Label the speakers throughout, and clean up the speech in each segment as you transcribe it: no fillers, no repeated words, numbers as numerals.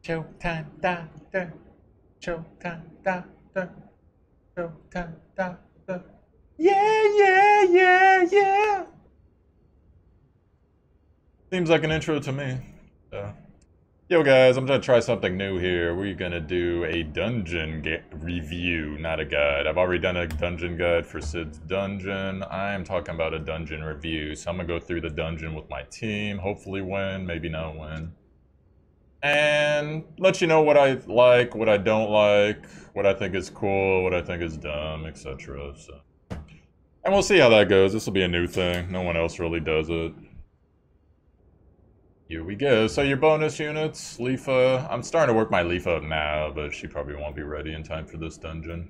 Speaker 1: Showtime, doctor. Showtime, doctor. Showtime, doctor. Yeah, yeah, yeah, yeah. Seems like an intro to me. Yo guys, I'm gonna try something new here. We're gonna do a dungeon review, not a guide. I've already done a dungeon guide for Sid's dungeon. I am talking about a dungeon review. So I'm gonna go through the dungeon with my team, hopefully win, maybe not win. And let you know what I like, what I don't like, what I think is cool, what I think is dumb, etc. So, and we'll see how that goes. This will be a new thing. No one else really does it. Here we go. So your bonus units, Leafa. I'm starting to work my Leafa up now, but she probably won't be ready in time for this dungeon.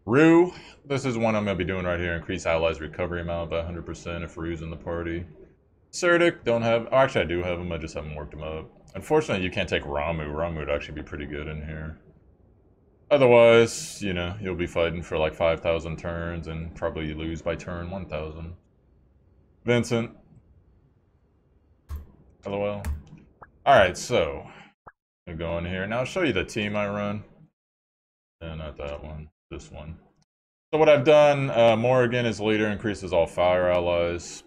Speaker 1: Rue. This is one I'm going to be doing right here. Increase allies' recovery amount by 100% if Rue's in the party. Serdic, don't have... Oh, actually, I do have him. I just haven't worked him up. Unfortunately, you can't take Ramu. Ramu would actually be pretty good in here. Otherwise, you know, you'll be fighting for like 5,000 turns and probably lose by turn 1,000. Vincent. LOL. Alright, so I'm gonna go in here. Now I'll show you the team I run. Not that one, this one. So what I've done, Morrigan is leader, increases all fire allies.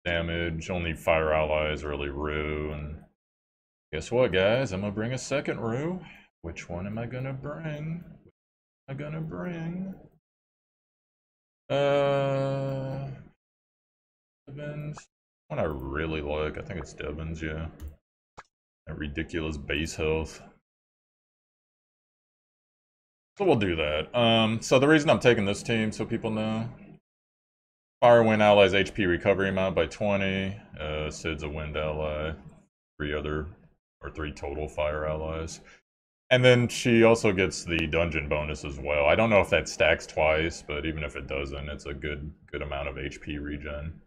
Speaker 1: Damage, only fire allies, really Rue. And guess what, guys? I'm gonna bring a second Rue. Which one am I gonna bring? Devins. One I really like, I think it's Devins, yeah. That ridiculous base health. So we'll do that. So the reason I'm taking this team, so people know, Fire Wind allies HP recovery amount by 20. Sid's a Wind ally. 3 total Fire allies. And then she also gets the dungeon bonus as well. I don't know if that stacks twice, but even if it doesn't, it's a good amount of HP regen.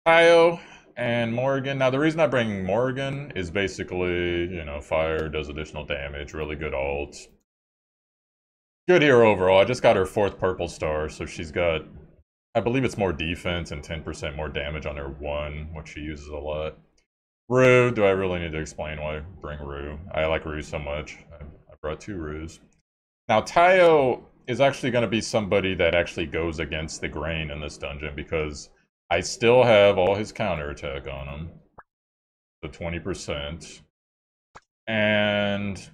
Speaker 1: Tayo and Morrigan. Now the reason I bring Morrigan is basically, you know, fire does additional damage, really good ult. Good hero overall. I just got her 4th purple star, so she's got, I believe it's more defense and 10% more damage on her 1, which she uses a lot. Rue, do I really need to explain why I bring Rue? I like Rue so much. I brought 2 Rues. Now Tayo is actually going to be somebody that actually goes against the grain in this dungeon because I still have all his counterattack on him. The 20%. And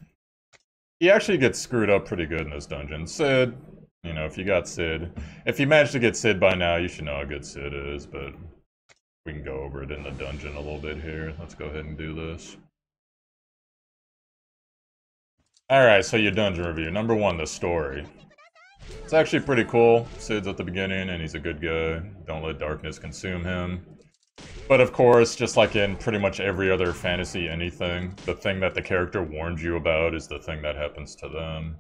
Speaker 1: he actually gets screwed up pretty good in this dungeon. Sid, you know, if you got Sid. If you managed to get Sid by now, you should know how good Sid is, but we can go over it in the dungeon a little bit here. Let's go ahead and do this. Alright, so your dungeon review. Number 1, the story. It's actually pretty cool. Sid's at the beginning, and he's a good guy. Don't let darkness consume him. But of course, just like in pretty much every other fantasy anything, the thing that the character warns you about is the thing that happens to them.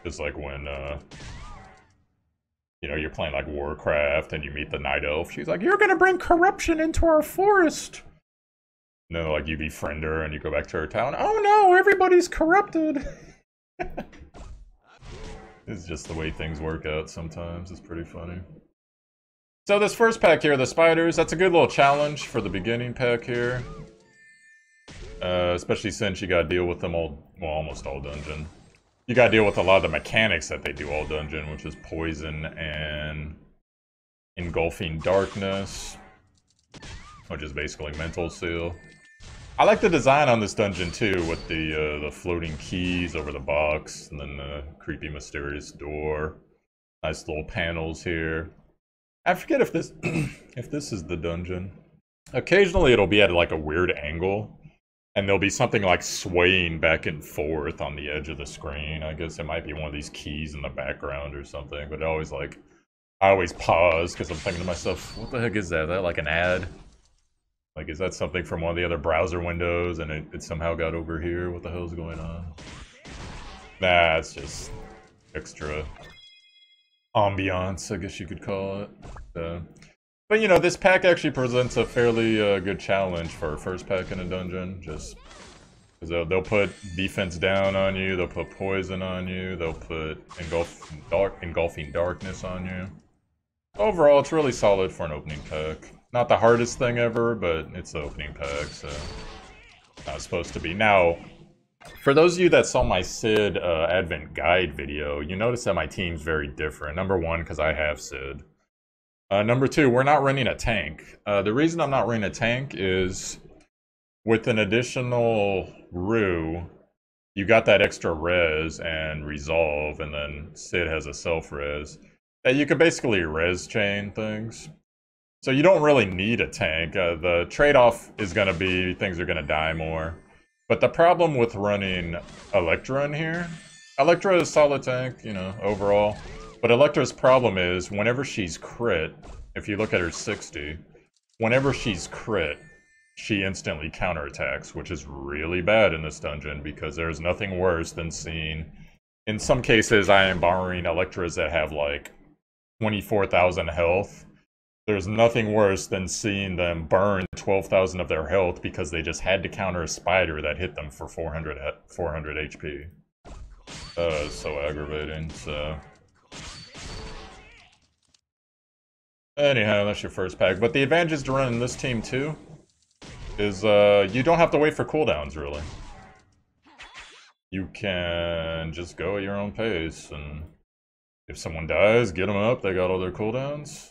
Speaker 1: It's like when, you know, you're playing like Warcraft and you meet the Night Elf. She's like, "You're gonna bring corruption into our forest!" And then, like, you befriend her and you go back to her town. "Oh no, everybody's corrupted!" It's just the way things work out sometimes. It's pretty funny. So this first pack here, the spiders, that's a good little challenge for the beginning pack here. Especially since you gotta deal with them all, well, almost all dungeon. You gotta deal with a lot of the mechanics that they do all dungeon, which is poison and engulfing darkness, which is basically mental seal. I like the design on this dungeon too, with the floating keys over the box, and then the creepy, mysterious door. Nice little panels here. I forget if this if this is the dungeon. Occasionally it'll be at like a weird angle, and there'll be something like swaying back and forth on the edge of the screen. I guess it might be one of these keys in the background or something, but I always pause because I'm thinking to myself, what the heck is that? Is that like an ad? Like, is that something from one of the other browser windows and it somehow got over here? What the hell's going on? Nah, it's just extra ambiance, I guess you could call it. But you know, this pack actually presents a fairly good challenge for a first pack in a dungeon. Just because they'll put defense down on you, they'll put poison on you, they'll put engulfing darkness on you. Overall, it's really solid for an opening pack. Not the hardest thing ever, but it's the opening pack, so Not supposed to be. Now, for those of you that saw my Sid Advent Guide video, you notice that my team's very different. Number one, because I have Sid. Number two, we're not running a tank. The reason I'm not running a tank is with an additional Rue, you got that extra res and resolve, and then Sid has a self-res that you could basically res chain things. So you don't really need a tank. The trade-off is going to be things are going to die more. But the problem with running Electra in here, Electra is solid tank, you know, overall. But Electra's problem is whenever she's crit, if you look at her 60, whenever she's crit, she instantly counterattacks, which is really bad in this dungeon because there's nothing worse than seeing... In some cases, I am borrowing Electras that have like 24,000 health. There's nothing worse than seeing them burn 12,000 of their health because they just had to counter a spider that hit them for 400 HP. It's so aggravating, so... Anyhow, that's your first pack. But the advantages to running this team too is you don't have to wait for cooldowns, really. You can just go at your own pace, and if someone dies, get them up, they got all their cooldowns.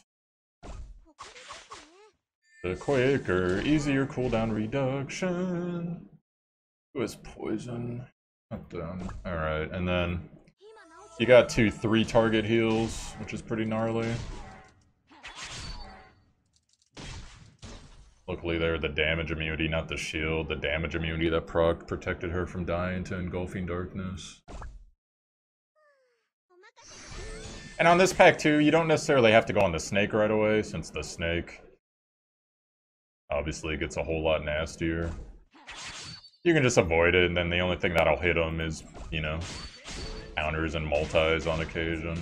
Speaker 1: The quicker, easier cooldown reduction. Who is poison? Not done. Alright, and then you got 2 3-target heals, which is pretty gnarly. Luckily they're the damage immunity, not the shield. The damage immunity that protected her from dying to engulfing darkness. And on this pack too, you don't necessarily have to go on the snake right away, since the snake obviously gets a whole lot nastier. You can just avoid it, and then the only thing that'll hit them is, you know, counters and multis on occasion.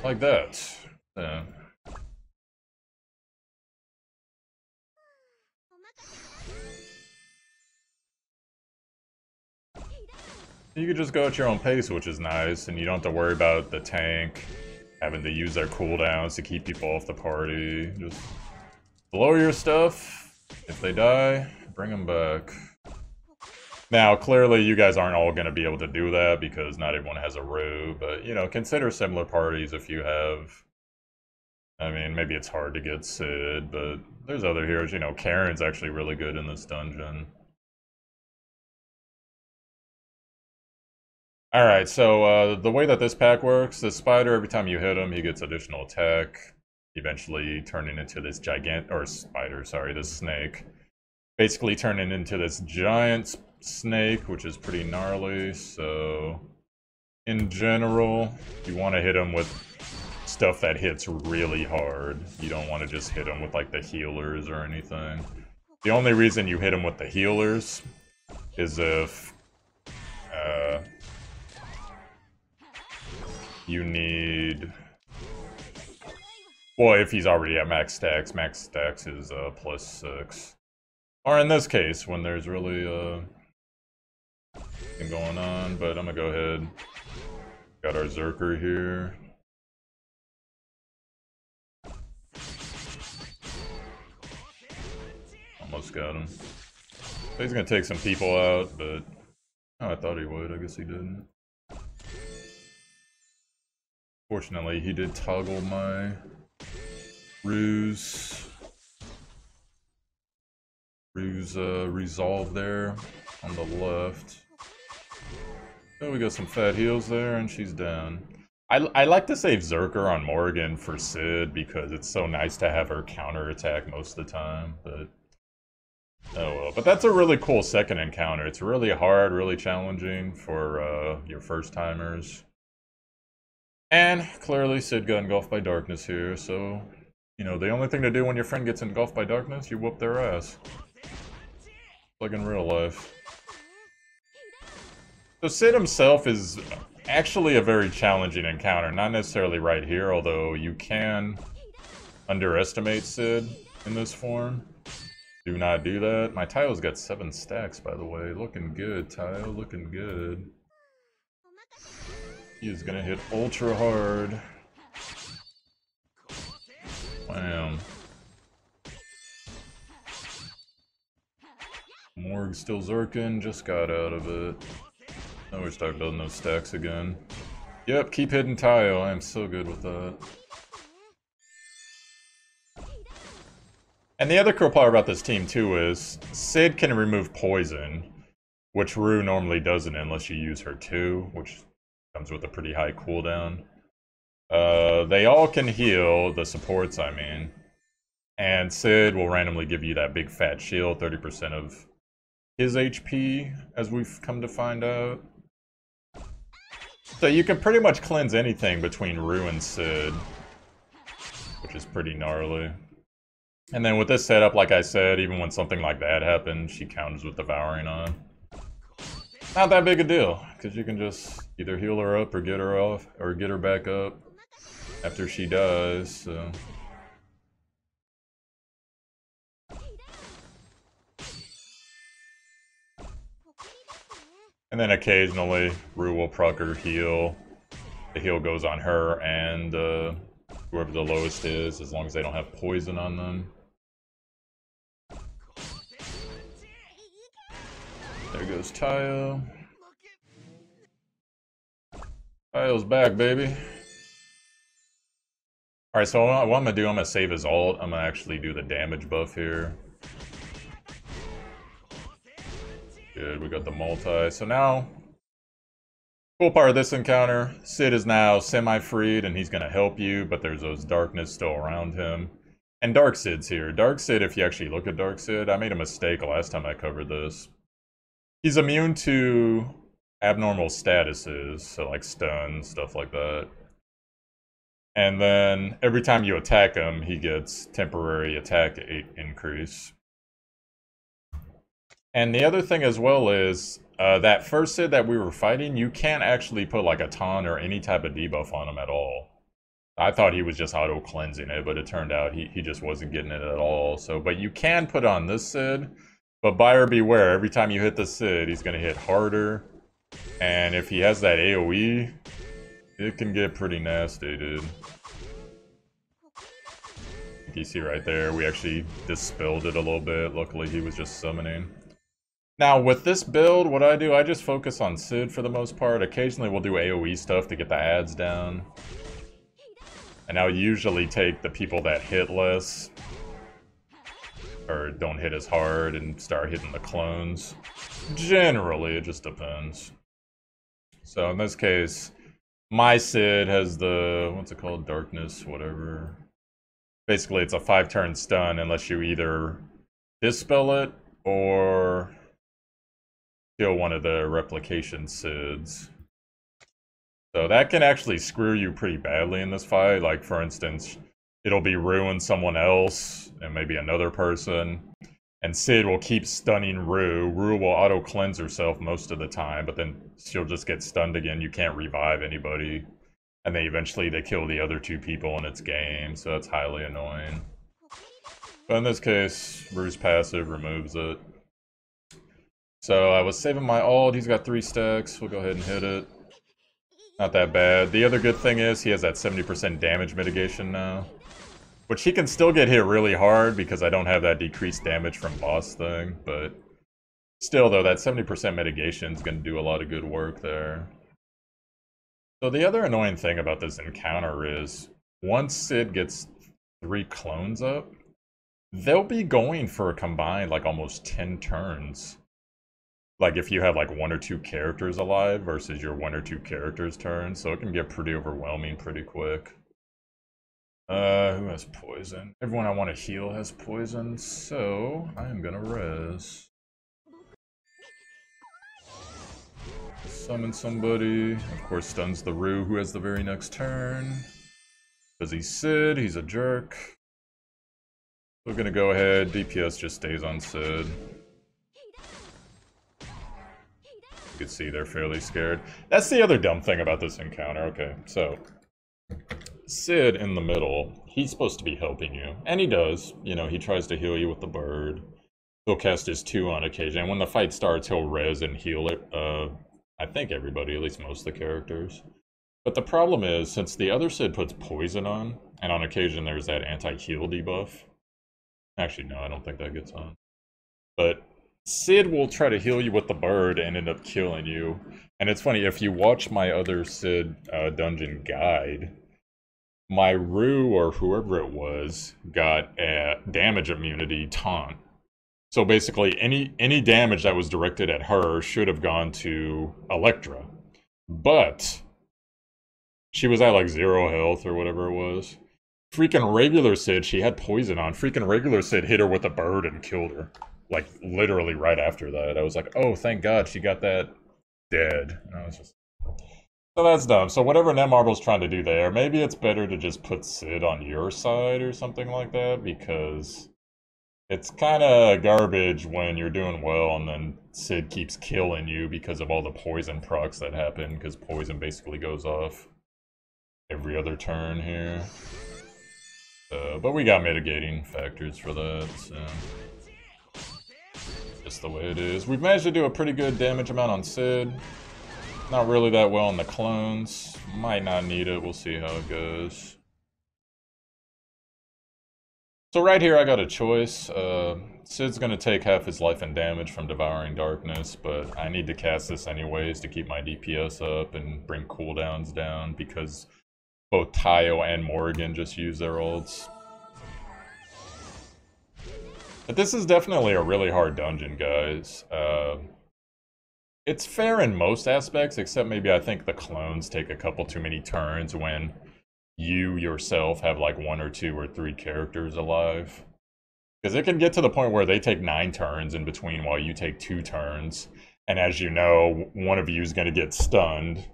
Speaker 1: Like that. Yeah. You could just go at your own pace, which is nice, and you don't have to worry about the tank having to use their cooldowns to keep people off the party. Just blow your stuff. If they die, bring them back. Now, clearly, you guys aren't all going to be able to do that because not everyone has a Rue, but, you know, consider similar parties if you have... I mean, maybe it's hard to get Sid, but there's other heroes. You know, Karen's actually really good in this dungeon. Alright, so the way that this pack works, the spider, every time you hit him, he gets additional attack, eventually turning into this this snake. Basically turning into this giant snake, which is pretty gnarly, so... In general, you want to hit him with stuff that hits really hard. You don't want to just hit him with, like, the healers or anything. The only reason you hit him with the healers is if... you need... Well, if he's already at max stacks is +6. Or in this case, when there's really thing going on, but I'm gonna go ahead. Got our Zerker here. Almost got him. He's gonna take some people out, but... Oh, I thought he would. I guess he didn't. Fortunately, he did toggle my Rue's resolve there on the left. Oh, we got some fat heals there, and she's down. I like to save Zerker on Morgan for Sid because it's so nice to have her counterattack most of the time, but... Oh well, but that's a really cool second encounter. It's really hard, really challenging for your first-timers. And clearly Sid got engulfed by darkness here, so, you know, the only thing to do when your friend gets engulfed by darkness, you whoop their ass. Like in real life. So Sid himself is actually a very challenging encounter, not necessarily right here, although you can underestimate Sid in this form. Do not do that. My Taio's got 7 stacks, by the way. Looking good, Taio, looking good. He is gonna hit ultra hard. Wham. Morg still Zerkin, just got out of it. Now we start building those stacks again. Yep, keep hitting Tayo. I am so good with that. And the other cool part about this team too is Sid can remove poison, which Rue normally doesn't unless you use her too, which comes with a pretty high cooldown. They all can heal, the supports I mean. And Sid will randomly give you that big fat shield, 30% of his HP, as we've come to find out. So you can pretty much cleanse anything between Rue and Sid, which is pretty gnarly. And then with this setup, like I said, even when something like that happens, she counters with Devouring on. Not that big a deal, because you can just either heal her up or get her off, or get her back up after she dies, so... And then occasionally, Rue will proc her heal. The heal goes on her and whoever the lowest is, as long as they don't have poison on them. There goes Tayo. Tayo's back, baby. Alright, so what I'm gonna do, I'm gonna save his ult. I'm gonna actually do the damage buff here. Good, we got the multi. So now, cool part of this encounter, Sid is now semi-freed and he's gonna help you, but there's those darkness still around him. And Dark Sid's here. Dark Sid, if you actually look at Dark Sid, I made a mistake last time I covered this. He's immune to abnormal statuses, so like stun, stuff like that. And then every time you attack him, he gets temporary attack increase. And the other thing as well is, that first Sid that we were fighting, you can't actually put like a taunt or any type of debuff on him at all. I thought he was just auto-cleansing it, but it turned out he just wasn't getting it at all. So, but you can put on this Sid, but buyer beware, every time you hit the Sid, he's gonna hit harder. And if he has that AoE, it can get pretty nasty, dude. You see right there, we actually dispelled it a little bit. Luckily, he was just summoning. Now, with this build, what I do, I just focus on Sid for the most part. Occasionally, we'll do AoE stuff to get the ads down. And I'll usually take the people that hit less, or don't hit as hard, and start hitting the clones. Generally, it just depends. So in this case, my Sid has the, what's it called, darkness, whatever. Basically, it's a 5-turn stun unless you either dispel it or kill one of the replication Sids. So that can actually screw you pretty badly in this fight. Like, for instance, it'll be ruin someone else and maybe another person. And Sid will keep stunning Rue. Rue will auto-cleanse herself most of the time, but then she'll just get stunned again. You can't revive anybody. And then eventually they kill the other 2 people and it's game, so that's highly annoying. But in this case, Rue's passive removes it. So I was saving my ult, he's got 3 stacks, we'll go ahead and hit it. Not that bad. The other good thing is he has that 70% damage mitigation now. Which he can still get hit really hard because I don't have that decreased damage from boss thing, but still though, that 70% mitigation is going to do a lot of good work there. So the other annoying thing about this encounter is, once Sid gets 3 clones up, they'll be going for a combined like almost 10 turns. Like if you have like 1 or 2 characters alive versus your 1 or 2 characters' turns, so it can get pretty overwhelming pretty quick. Who has poison? Everyone I want to heal has poison, so I am gonna res. Summon somebody. Of course, stuns the Rue, who has the very next turn. Because he's Sid, he's a jerk. We're gonna go ahead. DPS just stays on Sid. You can see they're fairly scared. That's the other dumb thing about this encounter. Okay, so Sid in the middle, he's supposed to be helping you. And he does. You know, he tries to heal you with the bird. He'll cast his 2 on occasion. And when the fight starts, he'll res and heal it. I think everybody, at least most of the characters. But the problem is, since the other Sid puts poison on, And on occasion there's that anti-heal debuff. Actually, no, I don't think that gets on. But Sid will try to heal you with the bird and end up killing you. And it's funny, if you watch my other Sid dungeon guide, my Rue, or whoever it was, got a damage immunity taunt. So basically, any damage that was directed at her should have gone to Electra. But she was at like 0 health or whatever it was. Freaking regular Sid, she had poison on. Freaking regular Sid hit her with a bird and killed her. Like, literally right after that. I was like, oh, thank God she got that dead. And I was just... So that's dumb. So whatever Netmarble's trying to do there, maybe it's better to just put Sid on your side or something like that, because it's kind of garbage when you're doing well and then Sid keeps killing you because of all the poison procs that happen, because poison basically goes off every other turn here. But we got mitigating factors for that, so... just the way it is. We've managed to do a pretty good damage amount on Sid. Not really that well on the clones. Might not need it, we'll see how it goes. So right here I got a choice. Sid's gonna take half his life and damage from Devouring Darkness, but I need to cast this anyways to keep my DPS up and bring cooldowns down, because both Tayo and Morrigan just use their ults. But this is definitely a really hard dungeon, guys. It's fair in most aspects, except maybe I think the clones take a couple too many turns when you yourself have like 1 or 2 or 3 characters alive. Because it can get to the point where they take 9 turns in between while you take 2 turns. And as you know, one of you is going to get stunned,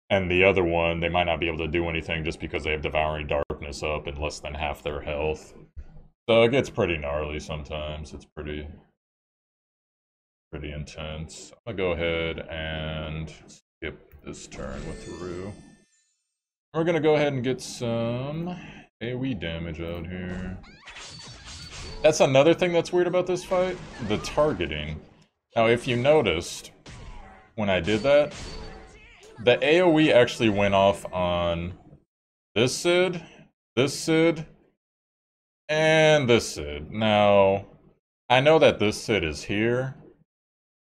Speaker 1: and the other one, they might not be able to do anything just because they have Devouring Darkness up at less than half their health. So it gets pretty gnarly sometimes. It's pretty intense. I'm gonna go ahead and skip this turn with Rue. We're gonna go ahead and get some AoE damage out here. That's another thing that's weird about this fight, the targeting. Now, if you noticed, when I did that, the AoE actually went off on this Sid, and this Sid. Now, I know that this Sid is here,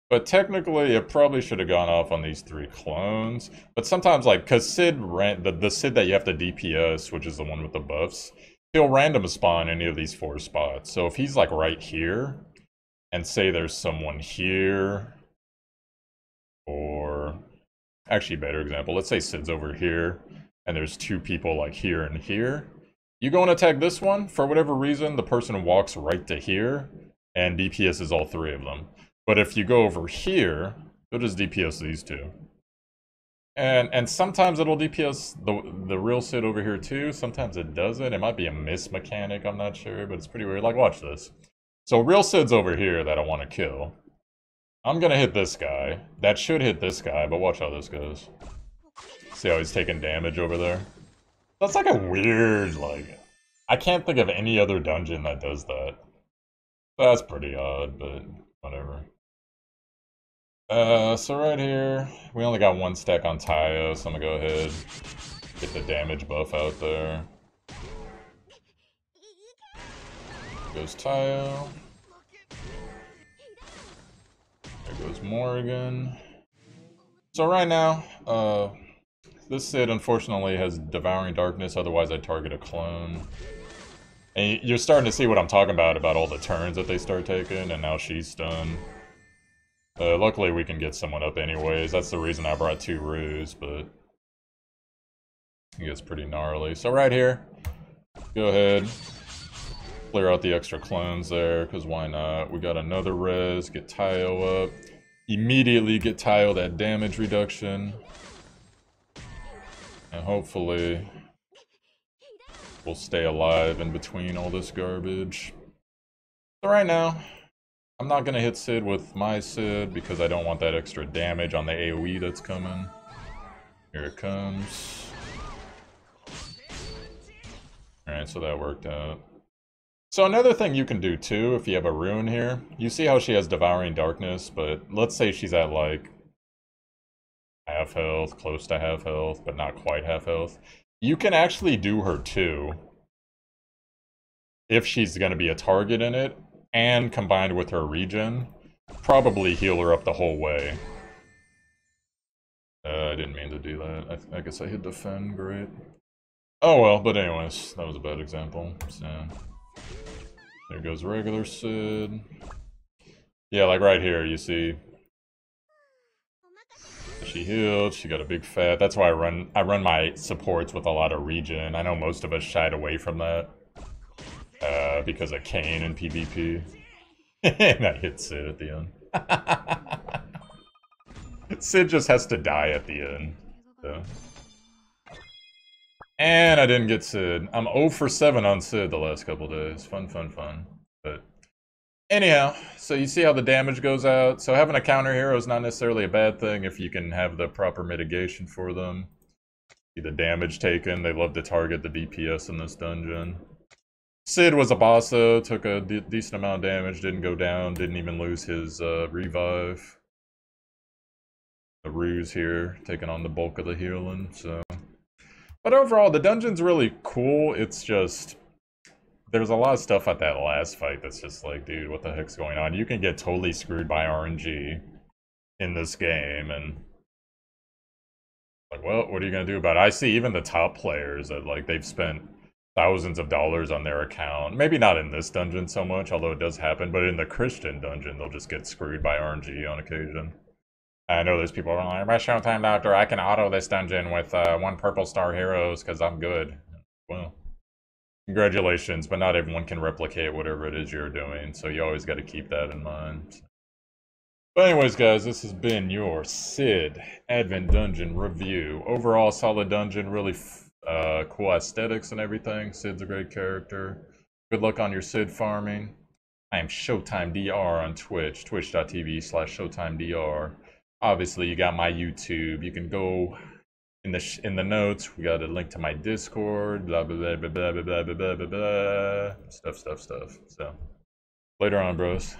Speaker 1: but technically it probably should have gone off on these 3 clones. But sometimes, like, because Sid, the Sid that you have to DPS, which is the one with the buffs, he'll random spawn any of these 4 spots. So if he's, like, right here, and say there's someone here, or... actually, better example, let's say Sid's over here, and there's 2 people, like, here and here. You go and attack this one, for whatever reason, the person walks right to here, and DPSs all 3 of them. But if you go over here, it'll just DPS these 2. And sometimes it'll DPS the real Sid over here too, sometimes it doesn't. It might be a miss mechanic, I'm not sure, but it's pretty weird. Like, watch this. So real Sid's over here that I want to kill. I'm gonna hit this guy. That should hit this guy, but watch how this goes. See how he's taking damage over there? That's like a weird, like... I can't think of any other dungeon that does that. That's pretty odd, but whatever. So right here, we only got 1 stack on Tayo, so I'm gonna go ahead, get the damage buff out there. Goes Tayo. There goes Morrigan. So right now, this Sid unfortunately has Devouring Darkness, otherwise I'd target a clone. And you're starting to see what I'm talking about all the turns that they start taking, and now she's stunned. Luckily we can get someone up anyways, that's the reason I brought 2 Rues, but... it gets pretty gnarly. So right here, go ahead, clear out the extra clones there, because why not? We got another res, get Tayo up. Immediately get Tayo that damage reduction. And hopefully we'll stay alive in between all this garbage. So right now, I'm not going to hit Sid with my Sid because I don't want that extra damage on the AoE that's coming. Here it comes. Alright, so that worked out. So another thing you can do too, if you have a rune here, you see how she has Devouring Darkness, but let's say she's at like half health, close to half health, but not quite half health. You can actually do her too, if she's going to be a target in it, and combined with her regen, probably heal her up the whole way. I didn't mean to do that. I guess I hit defend, great. Oh well, but anyways, that was a bad example, so... There goes regular Sid. Yeah, like right here, you see. She healed, she got a big fat. That's why I run my supports with a lot of regen. I know most of us shied away from that. Because of Kane and PvP. And I hit Sid at the end. Sid just has to die at the end. So. And I didn't get Sid. I'm 0 for 7 on Sid the last couple days. Fun, fun, fun. But anyhow, so you see how the damage goes out. So having a counter hero is not necessarily a bad thing if you can have the proper mitigation for them. See the damage taken. They love to target the DPS in this dungeon. Sid was a boss though, took a decent amount of damage, didn't go down, didn't even lose his revive. The ruse here, taking on the bulk of the healing, so... But overall, the dungeon's really cool, it's just... There's a lot of stuff at that last fight that's just like, dude, what the heck's going on? You can get totally screwed by RNG in this game, and... Like, well, what are you gonna do about it? I see even the top players that, like, they've spent thousands of dollars on their account. Maybe not in this dungeon so much, although it does happen, but in the Christian dungeon, they'll just get screwed by RNG on occasion. I know there's people who are like, my Showtimedr, I can auto this dungeon with 1 purple star heroes because I'm good. Well, congratulations, but not everyone can replicate whatever it is you're doing, so you always got to keep that in mind. But anyways, guys, this has been your Sid Advent Dungeon review. Overall, solid dungeon, really cool aesthetics and everything. Sid's a great character. Good luck on your Sid farming. I am Showtimedr on Twitch, twitch.tv/ShowtimeDR. Obviously, you got my YouTube. You can go in the notes. We got a link to my Discord. Blah blah blah blah blah blah blah blah blah blah. Stuff. So later on, bros.